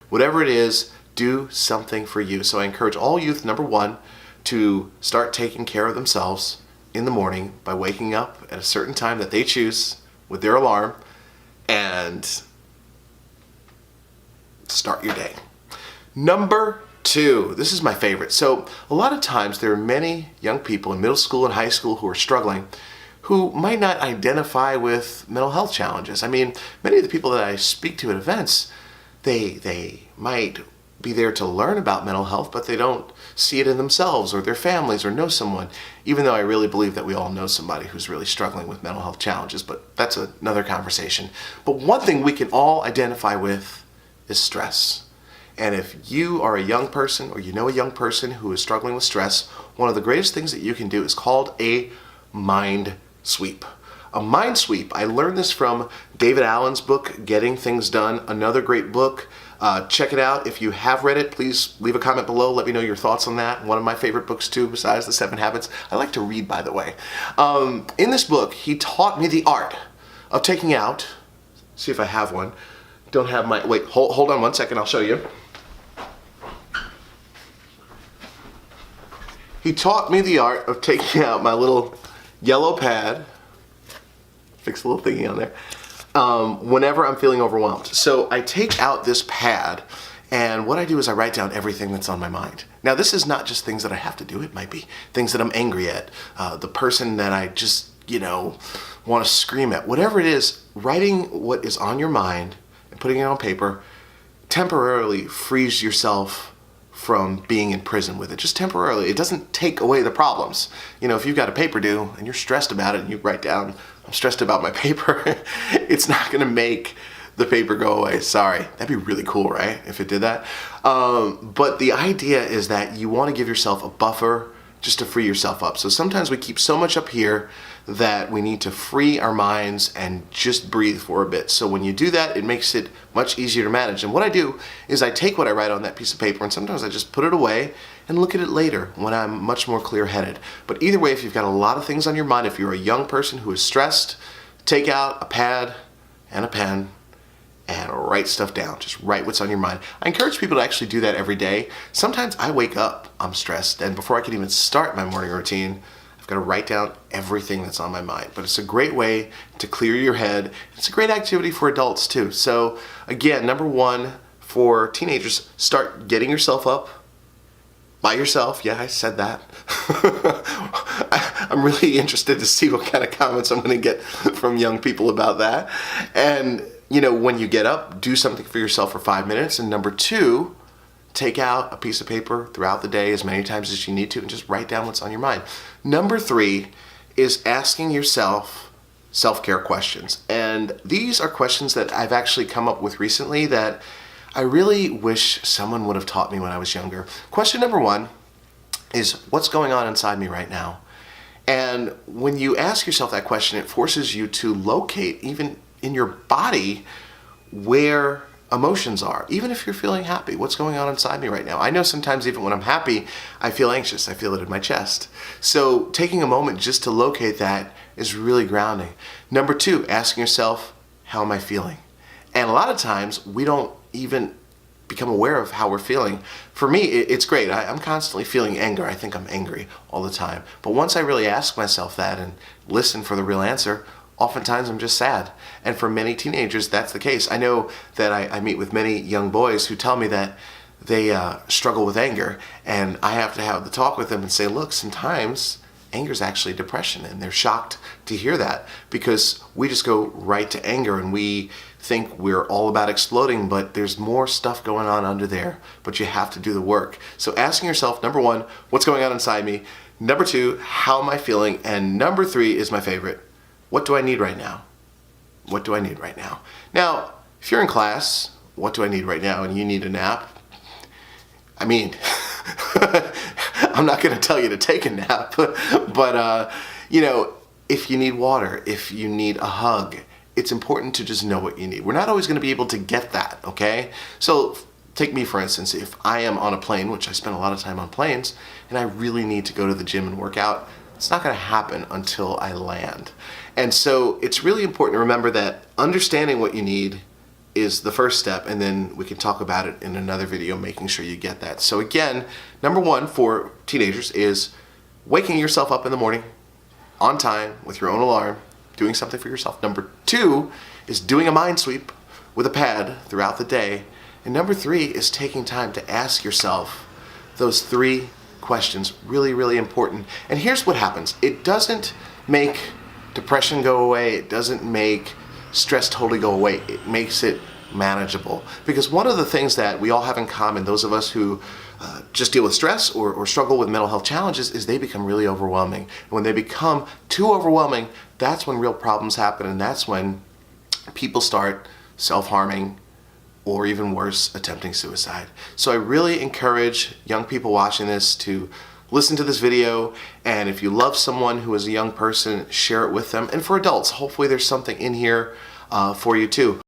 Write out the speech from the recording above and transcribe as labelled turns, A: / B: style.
A: Whatever it is, do something for you. So I encourage all youth, number one, to start taking care of themselves in the morning by waking up at a certain time that they choose with their alarm and start your day. Number two, this is my favorite. So a lot of times there are many young people in middle school and high school who are struggling who might not identify with mental health challenges. I mean, many of the people that I speak to at events, they might be there to learn about mental health, but they don't see it in themselves or their families or know someone, even though I really believe that we all know somebody who's really struggling with mental health challenges, but that's another conversation. But one thing we can all identify with is stress. And if you are a young person or you know a young person who is struggling with stress, one of the greatest things that you can do is called a mind sweep. A mind sweep, I learned this from David Allen's book, Getting Things Done, another great book. Check it out. If you have read it, please leave a comment below. Let me know your thoughts on that. One of my favorite books too, besides The 7 Habits. I like to read, by the way. In this book, he taught me the art of taking out, see if I have one. Don't have my, wait, hold on one second, I'll show you. He taught me the art of taking out my little yellow pad, fix a little thingy on there, whenever I'm feeling overwhelmed. So I take out this pad, and what I do is I write down everything that's on my mind. Now this is not just things that I have to do, it might be things that I'm angry at, the person that I just, want to scream at. Whatever it is, writing what is on your mind and putting it on paper temporarily frees yourself from being in prison with it, just temporarily. It doesn't take away the problems. If you've got a paper due and you're stressed about it and you write down, I'm stressed about my paper, it's not gonna make the paper go away. Sorry, that'd be really cool, right? If it did that. But the idea is that you wanna give yourself a buffer just to free yourself up. So sometimes we keep so much up here that we need to free our minds and just breathe for a bit. So when you do that, it makes it much easier to manage. And what I do is I take what I write on that piece of paper and sometimes I just put it away and look at it later when I'm much more clear-headed. But either way, if you've got a lot of things on your mind, if you're a young person who is stressed, take out a pad and a pen and write stuff down. Just write what's on your mind. I encourage people to actually do that every day. Sometimes I wake up, I'm stressed, and before I can even start my morning routine, I've got to write down everything that's on my mind. But it's a great way to clear your head. It's a great activity for adults too. So again, number one, for teenagers, start getting yourself up by yourself. Yeah, I said that. I'm really interested to see what kind of comments I'm going to get from young people about that. And when you get up, do something for yourself for 5 minutes. And number two, take out a piece of paper throughout the day as many times as you need to and just write down what's on your mind. Number three is asking yourself self-care questions. And these are questions that I've actually come up with recently that I really wish someone would have taught me when I was younger. Question number one is, what's going on inside me right now? And when you ask yourself that question, it forces you to locate, even in your body, where emotions are. Even if you're feeling happy, what's going on inside me right now? I know sometimes even when I'm happy, I feel anxious. I feel it in my chest. So taking a moment just to locate that is really grounding. Number two, asking yourself, how am I feeling? And a lot of times we don't even become aware of how we're feeling. For me, it's great. I'm constantly feeling anger. I think I'm angry all the time. But once I really ask myself that and listen for the real answer, oftentimes I'm just sad. And for many teenagers, that's the case. I know that I meet with many young boys who tell me that they struggle with anger, and I have to have the talk with them and say, look, sometimes anger is actually depression, and they're shocked to hear that because we just go right to anger and we think we're all about exploding, but there's more stuff going on under there, but you have to do the work. So asking yourself, number one, what's going on inside me? Number two, how am I feeling? And number three is my favorite. What do I need right now? What do I need right now? Now, if you're in class, what do I need right now? And you need a nap. I mean, I'm not going to tell you to take a nap, but if you need water, if you need a hug, it's important to just know what you need. We're not always going to be able to get that, okay? So take me, for instance, if I am on a plane, which I spend a lot of time on planes, and I really need to go to the gym and work out, it's not going to happen until I land. And so it's really important to remember that understanding what you need is the first step, and then we can talk about it in another video, making sure you get that. So again, number one for teenagers is waking yourself up in the morning on time with your own alarm, doing something for yourself. Number two is doing a mind sweep with a pad throughout the day. And number three is taking time to ask yourself those three questions. Really, really important. And here's what happens. It doesn't make depression go away. It doesn't make stress totally go away. It makes it manageable. Because one of the things that we all have in common, those of us who just deal with stress or struggle with mental health challenges, is they become really overwhelming. And when they become too overwhelming, that's when real problems happen, and that's when people start self-harming, or even worse, attempting suicide. So I really encourage young people watching this to listen to this video, and if you love someone who is a young person, share it with them. And for adults, hopefully there's something in here for you too.